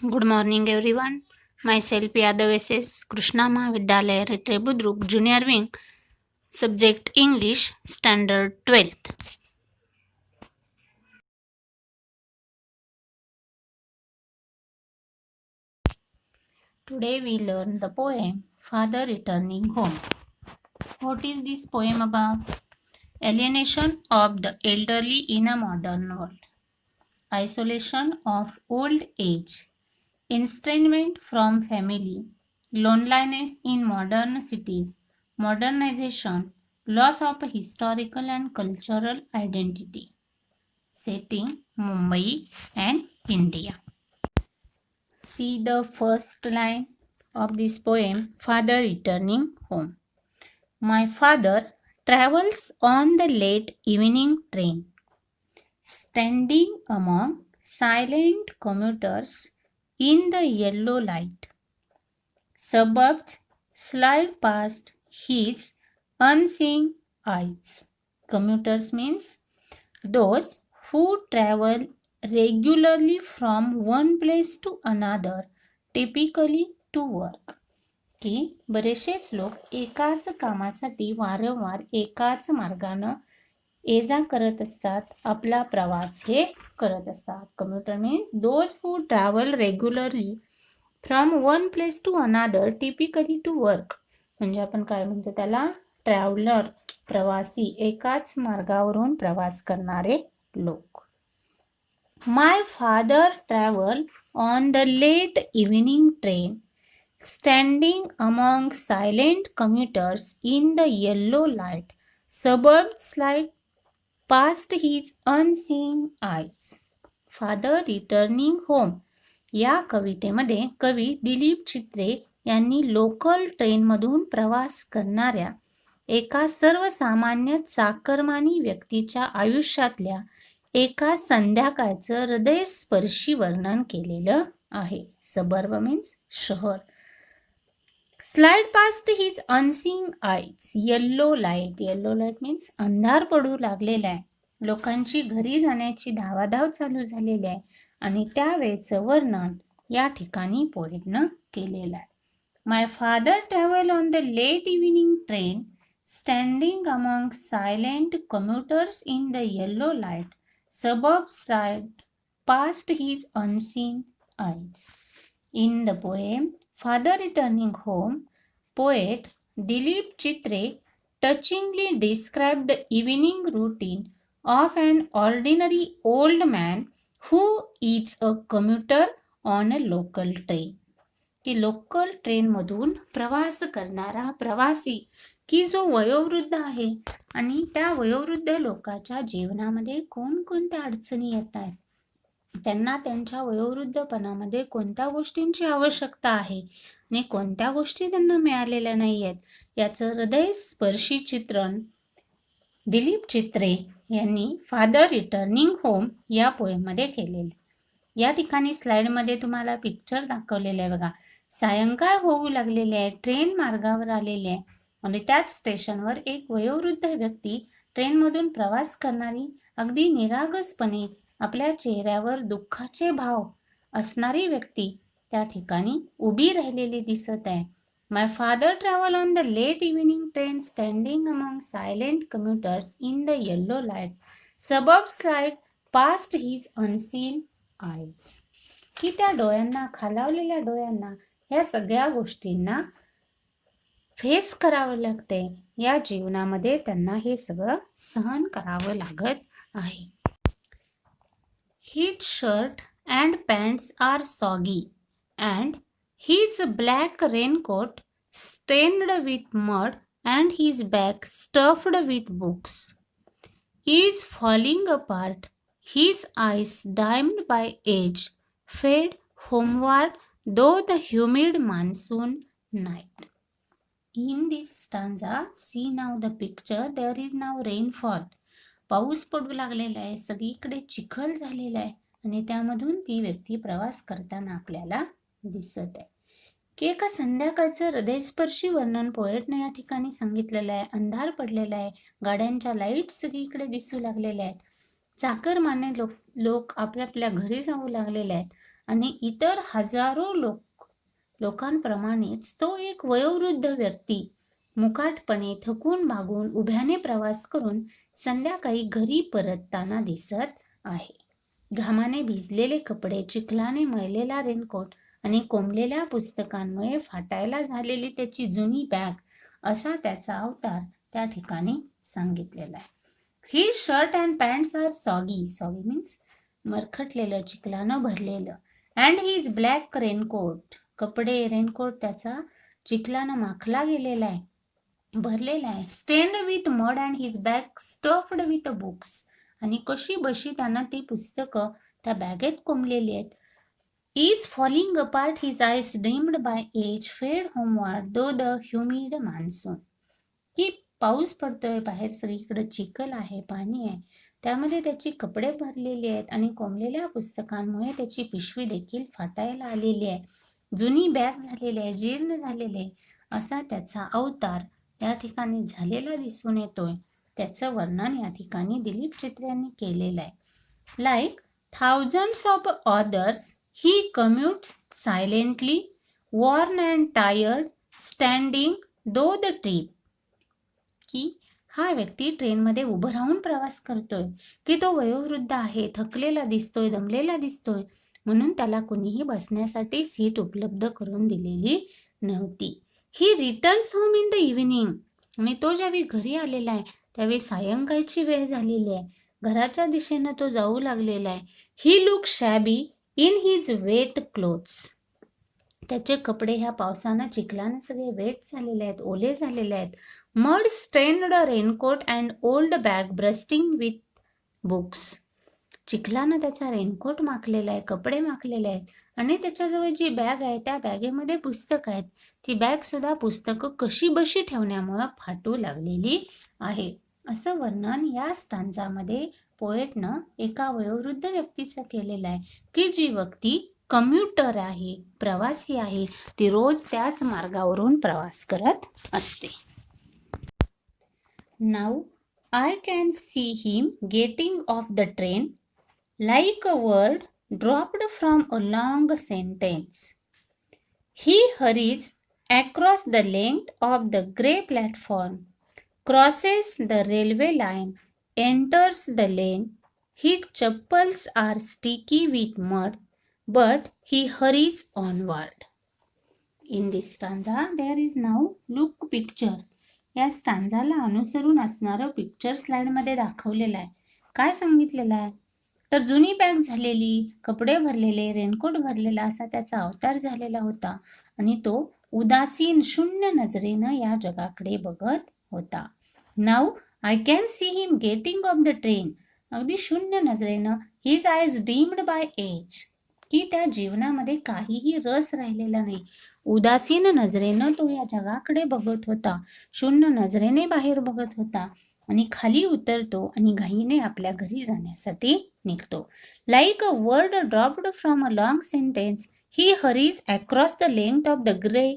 Good morning, everyone. Myself Yadav SS Krishna Mahavidyalaya Retre Budruk Junior Wing, subject English, Standard 12th. Today we learn the poem Father Returning Home. What is this poem about? Alienation of the elderly in a modern world, isolation of old age, estrangement from family, loneliness in modern cities, modernization, loss of historical and cultural identity. Setting Mumbai and India. See the first line of this poem, Father Returning Home. My father travels on the late evening train, standing among silent commuters in the yellow light. Suburbs slide past his unseeing eyes. Commuters means those who travel regularly from one place to another, typically to work. की बरेचसेच लोक एकाच कामासाठी वारंवार एकाच मार्गानं ये जा करत असतात, आपला प्रवास हे करत असतात. Commuter means those who travel regularly from one place to another, typically to work. म्हणजे आपण काय म्हणतो त्याला, ट्रॅव्हलर, प्रवासी, एकाच मार्गावरून प्रवास करणारे लोक. My father travel on the late evening train, standing among silent commuters in the yellow light, suburb slide past his unseeing eyes. Father returning home या कवितेमध्ये कवी दिलीप चित्रे यांनी लोकल ट्रेनमधून प्रवास करणाऱ्या एका सर्वसामान्य चाकरमानी व्यक्तीच्या आयुष्यातल्या एका संध्याकाळचं हृदयस्पर्शी वर्णन केलेलं आहे. सबर्ब मीन्स शहर. Slide past his unseeing eyes, yellow light. Yellow light means अंधार पडू लागलेला आहे, लोकांची घरी जाण्याची धावाधाव चालू झालेली आहे आणि त्यावेळेचं वर्णन या ठिकाणी पोएटनं केलेलं आहे. My father travel on the late evening train, standing among silent commuters in the yellow light, suburbs slide past his unseen eyes. In the poem Father Returning Home, poet Dilip Chitre touchingly described the evening routine of an ordinary old man who is a commuter on a local train. की local ट्रेनमधून प्रवास करणारा प्रवासी, की जो वयोवृद्ध आहे आणि त्या वयोवृद्ध लोकांच्या जीवनामध्ये कोणकोणत्या अडचणी येत आहेत, त्यांना त्यांच्या वयोवृद्धपणामध्ये कोणत्या गोष्टींची आवश्यकता आहे आणि कोणत्या गोष्टी त्यांना मिळालेल्या नाही आहेत, याचं हृदयस्पर्शी चित्रण दिलीप चित्रे यांनी फादर रिटर्निंग होम या पोएममध्ये केलेले. या ठिकाणी स्लाइडमध्ये तुम्हाला पिक्चर दाखवलेलं आहे बघा. सायंकाळ होऊ लागलेले आहे, ट्रेन मार्गावर आलेले आहे आणि त्याच स्टेशनवर एक वयोवृद्ध व्यक्ती ट्रेनमधून प्रवास करणारी, अगदी निरागसपणे आपल्या चेहऱ्यावर दुःखाचे भाव असणारी व्यक्ती त्या ठिकाणी उभी राहिलेली दिसत आहे. My father travel on the late evening train, standing among silent commuters in the yellow light, suburb slide past his unseen eyes. की त्या डोळ्यांना, खालावलेल्या डोळ्यांना, या सगळ्या गोष्टींना फेस करावं लागते. या जीवनामध्ये त्यांना हे सगळं सहन करावं लागत आहे. His shirt and pants are soggy, and his black raincoat stained with mud, and his bag stuffed with books. He is falling apart, his eyes dimmed by age, fade homeward though the humid monsoon night. In this stanza, see now the picture, there is now rainfall. पाऊस पडू लागलेला आहे, सगळीकडे चिखल झालेला आहे आणि त्यामधून ती व्यक्ती प्रवास करताना आपल्याला दिसत आहे. की एका संध्याकाळचं हृदयस्पर्शी वर्णन पोएटने या ठिकाणी सांगितलेलं आहे. अंधार पडलेला आहे, गाड्यांच्या लाईट सगळीकडे दिसू लागलेल्या आहेत, चाकरमाने लोक आपल्या घरी जाऊ लागलेले आहेत आणि इतर हजारो लोकांप्रमाणेच तो एक वयोवृद्ध व्यक्ती मुकाटपणे थकून भागून उभ्याने प्रवास करून संध्याकाळी घरी परतताना दिसत आहे. घामाने भिजलेले कपडे, चिखलाने मळलेला रेनकोट आणि कोंबलेल्या पुस्तकांमुळे फाटायला झालेली त्याची जुनी बॅग असा त्याचा अवतार त्या ठिकाणी सांगितलेला आहे. He shirt and pants are soggy means मरखटलेलं, चिखलानं भरलेलं. अँड हिज ब्लॅक रेनकोट, कपडे रेनकोट त्याचा चिखलानं माखला गेलेला आहे, भरलेला आहे. Stained with mud and his bag stuffed with books, आणि कशी बशी त्यानं ती पुस्तकं त्या बॅगेत कोंबलेली आहेत. Is falling apart, his eyes dimmed by age, fade homeward though the humid monsoon, की पाऊस पडतोय, बाहेर सगळीकडे चिखल आहे, पाणी आहे, त्यामध्ये त्याची कपडे भरलेली आहेत आणि कोंबलेल्या पुस्तकांमुळे त्याची पिशवी देखील फाटायला आलेली आहे, जुनी बॅग झालेली आहे, जीर्ण झालेली आहे, असा त्याचा अवतार या ठिकाणी झालेला दिसून येतोय. त्याचं वर्णन या ठिकाणी दिलीप चित्रे यांनी केलेलं आहे. Like thousands of others, he commutes silently, worn and tired, standing though the trip. की हा व्यक्ती ट्रेनमध्ये उभं राहून प्रवास करतोय, की तो वयोवृद्ध आहे, थकलेला दिसतोय, दमलेला दिसतोय, म्हणून त्याला कुणीही बसण्यासाठी सीट उपलब्ध करून दिलेली नव्हती. ही returns home in the evening, आणि तो ज्यावेळी घरी आलेला आहे त्यावेळी सायंकाळची वेळ झालेली आहे, घराच्या दिशेनं तो जाऊ लागलेला आहे. He look shabby in his wet clothes, त्याचे कपडे ह्या पावसानं चिखलानं सगळे वेट झालेले आहेत, ओले झालेले आहेत. Mud stained raincoat and old bag bursting with books, चिखलानं त्याचा रेनकोट माखलेला आहे, कपडे माखलेले आहेत, आणि त्याच्याजवळ जी बॅग आहे त्या बॅगेमध्ये पुस्तकं आहेत, ती बॅग सुद्धा पुस्तकं कशी बशी ठेवण्यामुळं फाटू लागलेली आहे. असं वर्णन या स्टांजामध्ये पोएटनं एका वयोवृद्ध व्यक्तीचं केलेलं आहे, की जी व्यक्ती कम्युटर आहे, प्रवासी आहे, ती रोज त्याच मार्गावरून प्रवास करत असते. Now I can see him getting off the train like a word dropped from a long sentence. He hurries across the length of the grey platform, crosses the railway line, enters the lane. His chappals are sticky with mud, but he hurries onward. In this stanza, there is now look picture. या स्टांजाला अनुसरून असणारं picture स्लाइडमध्ये दाखवलेलं आहे. काय सांगितलेलं आहे? तर जुनी बॅग झालेली, कपडे भरलेले, रेनकोट भरलेला असा त्याचा अवतार झालेला होता, आणि तो उदासीन शून्य नजरेनं या जगाकडे बघत होता. Now I can see him getting off the train, अगदी शून्य नजरेनं. हिज आयज डीम्ड बाय एज, की त्या जीवनामध्ये काहीही रस राहिलेला नाही, उदासीन नजरेनं तो या जगाकडे बघत होता, शून्य नजरेने बाहेर बघत होता, आणि खाली उतरतो आणि घाईने आपल्या घरी जाण्यासाठी निघतो. Like a word dropped from a long sentence, he hurries across the length of the grey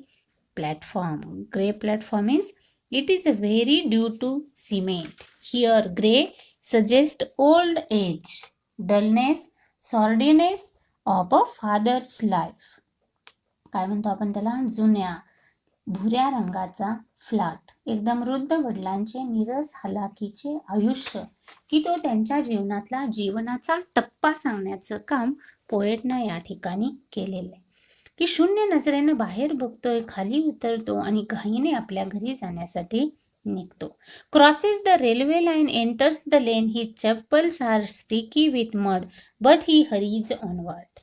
platform. Grey platform means it is very due to cement. Here grey suggest old age, dullness, sordidness of a father's life. काय म्हणतो आपण त्याला? जुन्या भुऱ्या रंगाचा flat, एकदम वृद्ध वडिलांचे नीरस हलाखीचे आयुष्य, की तो त्यांच्या जीवनातला जीवनाचा टप्पा सांगण्याचं काम पोएटनं या ठिकाणी केलेलं आहे. की शून्य नजरेनं बाहेर बघतोय, खाली उतरतो आणि घाईने आपल्या घरी जाण्यासाठी निघतो. Crosses the railway line, enters the lane, he chappals are sticky with mud, but he hurries onward.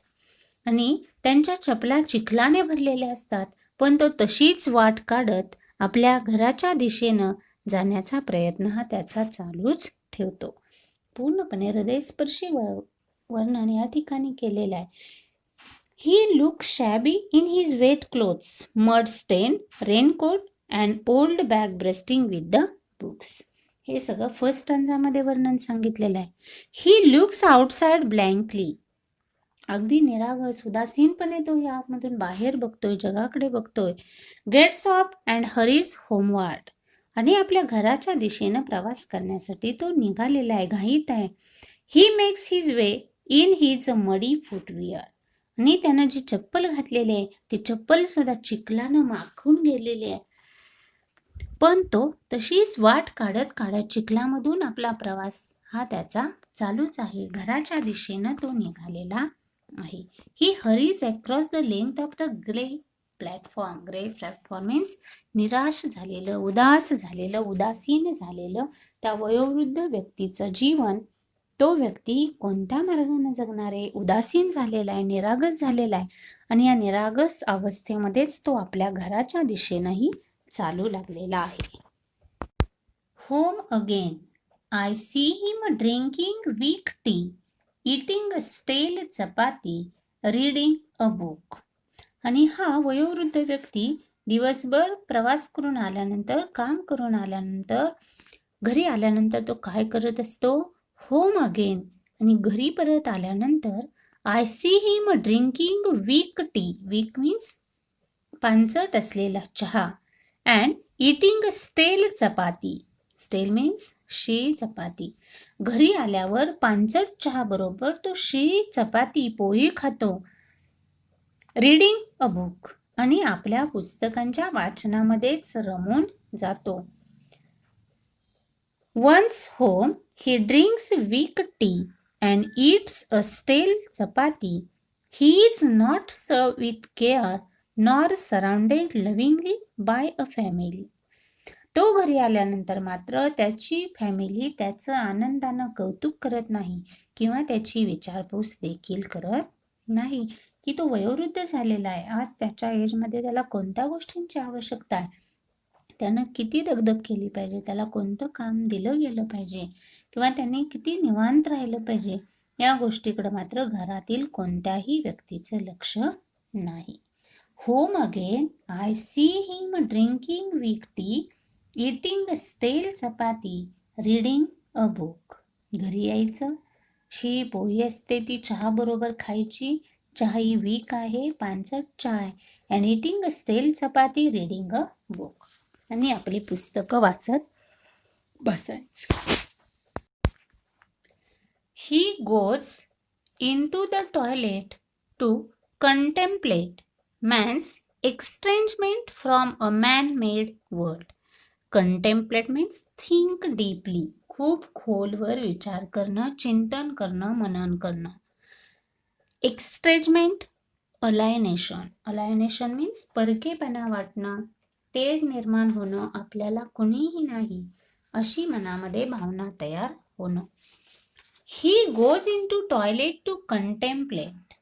आणि त्यांच्या चपला चिखलाने भरलेल्या असतात, पण तो तशीच वाट काढत आपल्या घराच्या दिशेनं जाण्याचा प्रयत्न हा त्याचा चालूच ठेवतो. पूर्णपणे हृदयस्पर्शी वर्णन या ठिकाणी केलेलं आहे. He look shabby in his wet clothes, mud stain, raincoat and old bag bursting with the books. हे सगळं फर्स्ट स्टांजामध्ये वर्णन सांगितलेलं आहे. ही लुक्स आउटसाइड ब्लँकली, अगदी निरागस उदासीनपणे तो यामधून बाहेर बघतोय, जगाकडे बघतोय. Gets off and hurries homeward, आणि आपल्या घराच्या दिशेनं प्रवास करण्यासाठी तो निघालेला आहे, घाईत आहे. He makes his way in his मडी फुटविअर, आणि त्यानं जी चप्पल घातलेली आहे ती चप्पल सुद्धा चिखलानं माखून गेलेली आहे. पण तो तशीच वाट काढत काढत चिखलामधून आपला प्रवास हा त्याचा चालूच आहे. घराच्या दिशेनं तो निघालेला आहे. He hurries across the length of the grey platform means निराश झालेलं, उदास झालेलं, उदासीन झालेलं त्या वयोवृद्ध व्यक्तीचं जीवन तो व्यक्ती कोणत्या मार्गाने जगणार आहे? उदासीन झालेला आहे, निरागस झालेला आहे आणि या निरागस अवस्थेमध्येच तो आपल्या घराच्या दिशेनंही चालू लागलेला आहे. Home again. I see him drinking weak tea, eating stale chapati, reading a book. आणि हा वयोवृद्ध व्यक्ती दिवसभर प्रवास करून आल्यानंतर, काम करून आल्यानंतर, घरी आल्यानंतर तो काय करत असतो? Home again. आणि घरी परत आल्यानंतर I see him drinking weak tea, weak means पांचट असलेला चहा, अँड इटिंग स्टेल चपाती, स्टेल मीन्स शी चपाती. घरी आल्यावर पांचट चहा बरोबर तो शी चपाती पोळी खातो. Reading a book. आणि आपल्या पुस्तकांच्या वाचनामध्येच रमून जातो. Once home he drinks weak tea and eats a stale chapati. He is not served with care nor surrounded lovingly by a family. तो घरी आल्यानंतर मात्र त्याची फॅमिली त्याचं आनंदानं कौतुक करत नाही किंवा त्याची विचारपूस देखील करत नाही की तो वयोवृद्ध झालेला आहे. आज त्याच्या एजमध्ये त्याला कोणत्या गोष्टींची आवश्यकता आहे, त्यानं किती दगदग केली पाहिजे, त्याला कोणतं काम दिलं गेलं पाहिजे किंवा त्यांनी किती निवांत राहिलं पाहिजे, या गोष्टीकडे मात्र घरातील कोणत्याही व्यक्तीचं लक्ष नाही. Home again. I see him drinking weak tea, eating stale chapati, reading a book. घरी यायचं, शी पोळी असते ती चहा बरोबर खायची, चहा ही वीक आहे, पांचट चहा आहे, and eating stale chapati, reading a book. आणि आपली पुस्तकं वाचत बसायचं. He goes into the toilet to contemplate man's estrangement from a man-made world. Contemplate means think deeply. खूप खोलवर विचार करणं, चिंतन करणं, मनन करणं. Estrangement, alienation. Alienation means परकेपणा वाटणं, तेढ निर्माण होणं, आपल्याला कुणीही नाही अशी मनामध्ये भावना तयार होणं. He goes into toilet to contemplate.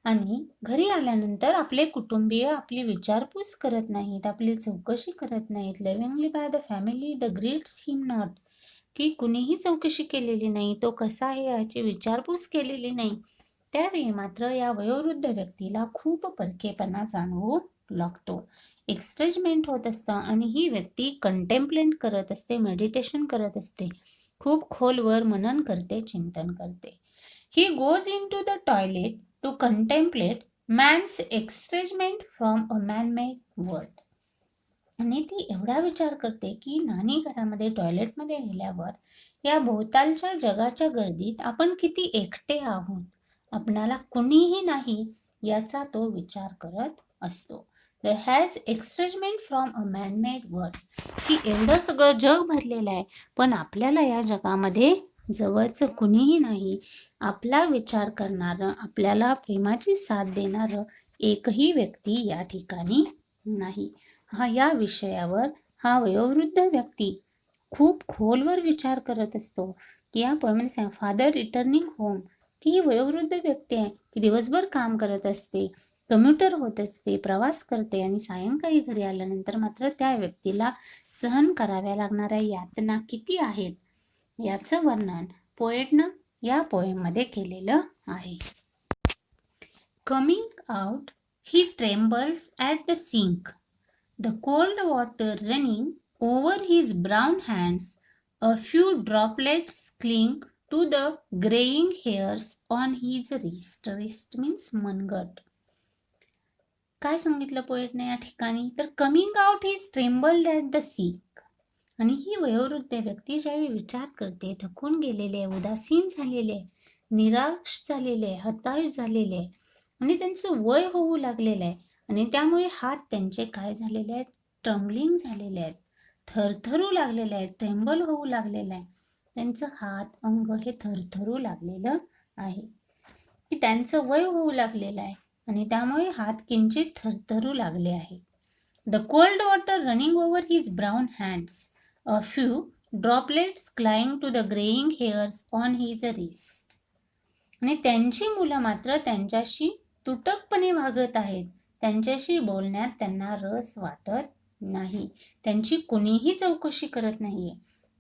आणि घरी आल्यानंतर आपले कुटुंबीय आपली विचारपूस करत नाहीत, आपली चौकशी करत नाहीत. Lovingly by the family the greets him not, की कुणीही चौकशी केलेली नाही, तो कसा आहे याची विचारपूस केलेली नाही. त्यावेळी मात्र या वयोवृद्ध व्यक्तीला खूप परकेपणा जाणवू लागतो. एक्स्ट्रेजमेंट होत असतं आणि ही व्यक्ती कंटेम्प्लेट करत असते, मेडिटेशन करत असते, खूप खोलवर मनन करते, चिंतन करते. He goes into the toilet to contemplate man's estrangement from a man made world. आणि ती एवढा विचार करते की नानी घरामध्ये टॉयलेटमध्ये गेल्यावर या भोवतालच्या जगाच्या गर्दीत आपण किती एकटे आहोत, आपणाला कुणीही नाही याचा तो विचार करत असतो. The has estrangement from a man made world, की एवढं सगळं जग भरलेलं आहे पण आपल्याला या जगामध्ये जवळचं कुणीही नाही, आपला विचार करणारं, आपल्याला प्रेमाची साथ देणारं एकही व्यक्ती या ठिकाणी नाही. या विषयावर हा वयोवृद्ध व्यक्ती खूप खोलवर विचार करत असतो की या पोएममध्ये फादर रिटर्निंग होम, की ही वयोवृद्ध व्यक्ती आहे की दिवसभर काम करत असते, कम्युटर होत असते, प्रवास करते आणि सायंकाळी घरी आल्यानंतर मात्र त्या व्यक्तीला सहन कराव्या लागणाऱ्या यातना किती आहेत याचं वर्णन पोएटनं या पोएममध्ये केलेलं आहे. Coming out he trembles at the sink, the cold water running over his brown hands, a few droplets cling to the graying hairs on his wrist. Wrist means मनगट. काय सांगितलं पोएटने या ठिकाणी, तर coming out is trembled at the sink. आणि ही वयोवृद्ध व्यक्ती ज्यावेळी विचार करते, थकून गेलेले, उदासीन झालेले, निराश झालेले, हताश झालेले, आणि त्यांचं वय होऊ लागलेलं आहे आणि त्यामुळे हात त्यांचे काय झालेले आहेत, ट्रम्बलिंग झालेले आहेत, थरथरू लागलेले आहेत, ट्रेंबल होऊ लागलेलं आहे. त्यांचं हात अंग हे थरथरू लागलेलं आहे की त्यांचं वय होऊ लागलेलं आहे आणि त्यामुळे हात किंचित थरथरू लागले आहे. The cold water running over his brown hands, a few droplets clinging to the graying hairs on his wrist. आणि त्यांची मुलं मात्र त्यांच्याशी तुटकपणे वागत आहेत. त्यांच्याशी बोलण्यात त्यांना रस वाटत नाही. त्यांची कुणीही चौकशी करत नाहीये.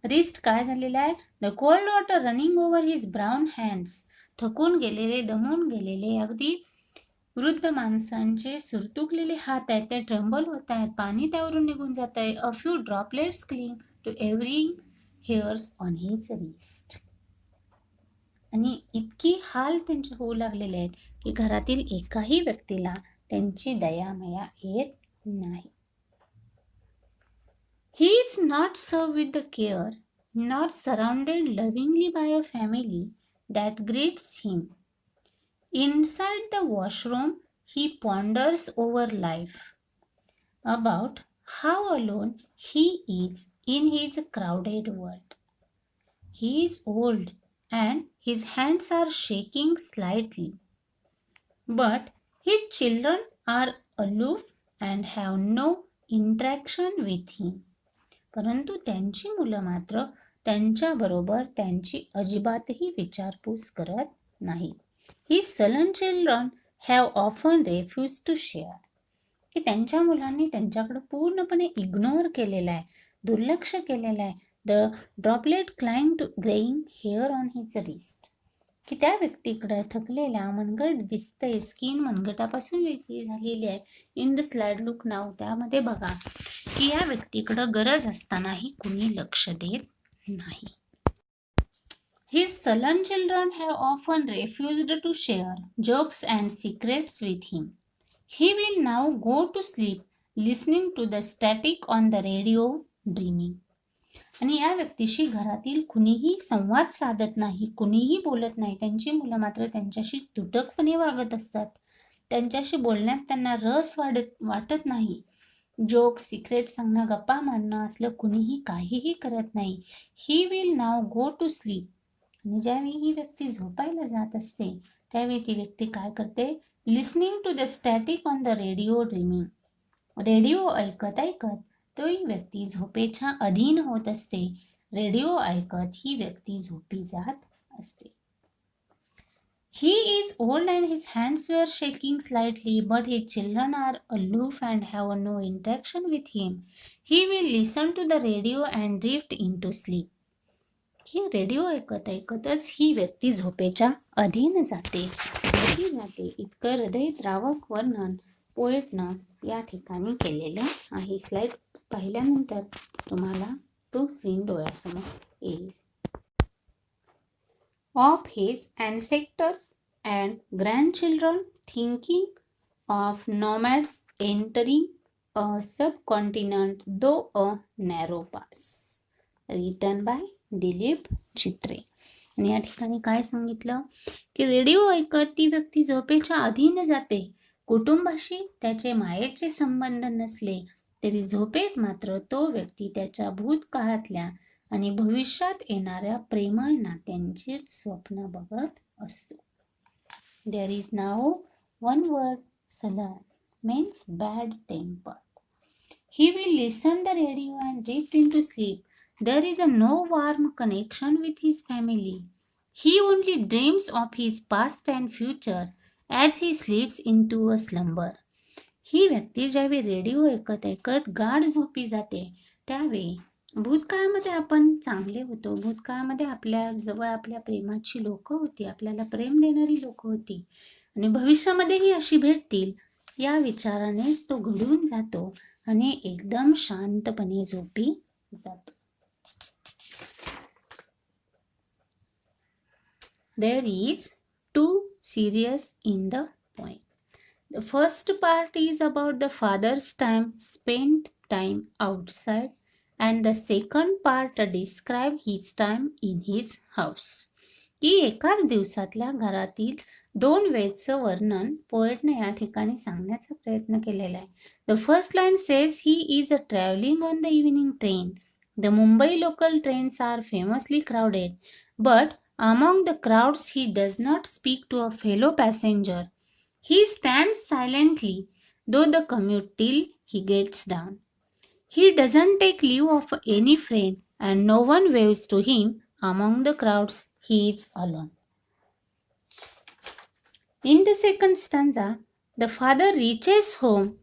रिस्ट काय झालेला आहे? The cold water running over his brown hands. थकून गेलेले, दमून गेलेले, अगदी वृद्ध माणसांचे सुरतुकलेले हात आहेत, ते ट्रम्बल होत आहेत, पाणी त्यावरून निघून जात आहे. A few droplets cling to every hairs on his wrist. आणि इतकी हाल त्यांचे होऊ लागलेले आहेत की घरातील एकाही व्यक्तीला त्यांची दयामया येत नाही. He is not served with the care, nor surrounded lovingly by a family that greets him. Inside the washroom, he ponders over life, about how alone he is in his crowded world. He is old and his hands are shaking slightly, but his children are aloof and have no interaction with him. परंतु त्यांची मुलं मात्र त्यांच्याबरोबर त्यांची अजिबातही विचारपूस करत नाही. ही sullen children have often refused to share. की त्यांच्या मुलांनी त्यांच्याकडे पूर्णपणे इग्नोर केलेला आहे, दुर्लक्ष केलेलं आहे. The droplet clinging to greying hair on his wrist. की त्या व्यक्तीकडे थकलेला मनगट दिसतंय, स्किन मनगटापासून वेगळी झालेली आहे. इन द स्लाइड लुक नाव, त्यामध्ये बघा की या व्यक्तीकडं गरज असतानाही कुणी लक्ष देत नाही. His sullen children have often refused to share jokes and secrets with him. He will now go to sleep listening to the static on the radio, dreaming. आणि या व्यक्तीशी घरातील कुणीही संवाद साधत नाही, कुणीही बोलत नाही. त्यांची मुलं मात्र त्यांच्याशी तुटकपणे वागत असतात. त्यांच्याशी बोलण्यात त्यांना रस वाटत नाही. जोक, सिक्रेट सांगणं, गप्पा मारणं असलं कुणीही काहीही करत नाही. He will now go to sleep. आणि ज्यावेळी ही व्यक्ती झोपायला जात असते त्यावेळी ती व्यक्ती काय करते? Listening to the static on the radio, dreaming. Radio ऐकत ऐकत तो ही व्यक्ती झोपेच्या अधीन होत असते. रेडिओ ऐकत ही व्यक्ती झोपी जात असते. He is old and his hands were shaking slightly, but his children are aloof and have no interaction with him. He will listen to the radio and drift into sleep. He radio ऐकत ऐकतच ही व्यक्ती झोपेच्या अधीन जाते, झोपी जाते. इतकं हृदयद्रावक वर्णन पोएटनं या ठिकाणी केलेलं आहे. स्लाइड पाहिल्यानंतर तुम्हाला तो सीन डोळ्यासमोर येईल. Of his ancestors and grandchildren, thinking of nomads entering a subcontinent though a narrow pass. Written by Dilip चित्रे. आणि या ठिकाणी काय सांगितलं की रेडिओ ऐकत ती व्यक्ती झोपेच्या अधीन जाते. कुटुंबाशी त्याचे मायेचे संबंध नसले तरी झोपेत मात्र तो व्यक्ती त्याच्या भूतकाळातल्या आणि भविष्यात येणाऱ्या प्रेमळ नात्यांची स्वप्न बघत असतो. There is now one word, sullen means bad temper. He will listen the radio and drift into sleep. There is a no warm connection with his family. He only dreams of his past and future as he sleeps into a slumber. ही व्यक्ती ज्यावेळी radio ऐकत ऐकत गाढ झोपी जाते त्यावेळी भूतकाळामध्ये आपण चांगले होतो, भूतकाळामध्ये आपल्या जवळ आपल्या प्रेमाची लोक होती, आपल्याला प्रेम देणारी लोक होती आणि भविष्यामध्येही अशी भेटतील या विचारानेच तो घडून जातो आणि एकदम शांतपणे झोपी जातो. There is two series in the poem. The first part is about the father's spent time outside, and the second part describe his time in his house. की एकाच दिवसातल्या घरातील दोन वेजचं वर्णन पोएटने या ठिकाणी सांगण्याचा प्रयत्न केलेला आहे. The first line says he is a travelling on the evening train. The Mumbai local trains are famously crowded, but among the crowds he does not speak to a fellow passenger. He stands silently though the commute till he gets down. He doesn't take leave of any friend and no one waves to him among the crowds. He is alone. In the second stanza, the father reaches home.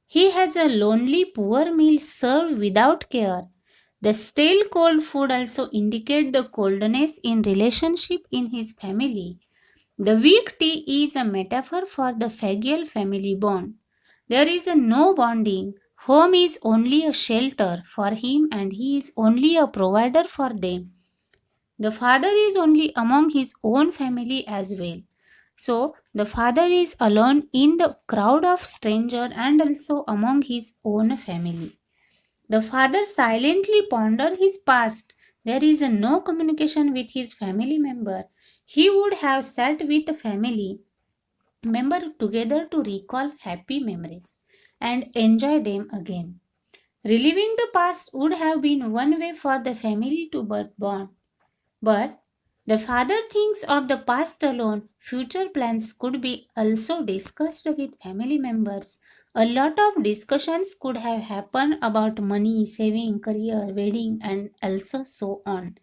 He has a lonely poor meal served without care. The stale cold food also indicates the coldness in relationship in his family. The weak tea is a metaphor for the Fagial family bond. There is a no bonding. Home is only a shelter for him and he is only a provider for them. The father is only among his own family as well. So, the father is alone in the crowd of strangers and also among his own family. The father silently ponders his past. There is no communication with his family member. He would have sat with the family member together to recall happy memories and enjoy them again. Reliving the past would have been one way for the family to bond. But the father thinks of the past alone. Future plans could be also discussed with family members. A lot of discussions could have happened about money, saving, career, wedding, and also so on.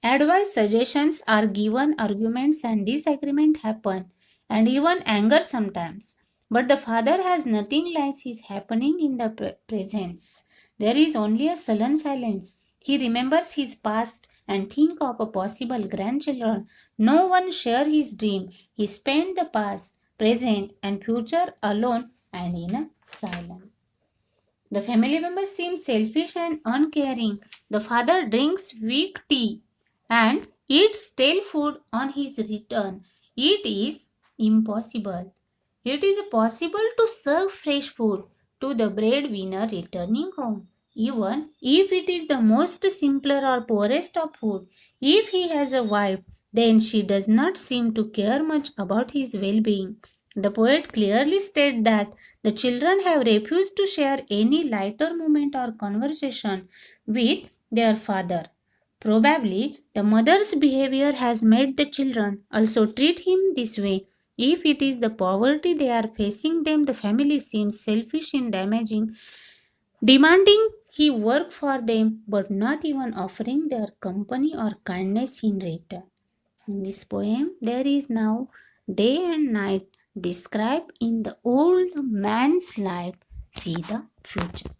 Advice, suggestions are given, arguments and disagreement happen, and even anger sometimes. But the father has nothing like is happening in the presence. There is only a sullen silence. He remembers his past and think of a possible grandchildren. No one share his dream. He spent the past, present, and future alone and in a silence. The family members seem selfish and uncaring. The father drinks weak tea and eats stale food on his return. It is impossible. It is possible to serve fresh food to the breadwinner returning home, even if it is the most simpler or poorest of food. If he has a wife, then she does not seem to care much about his well-being. The poet clearly states that the children have refused to share any lighter moment or conversation with their father. Probably the mother's behavior has made the children also treat him this way. If it is the poverty they are facing them, the family seems selfish in demanding he work for them, but not even offering their company or kindness in return. In this poem, there is now day and night described in the old man's life. See the future.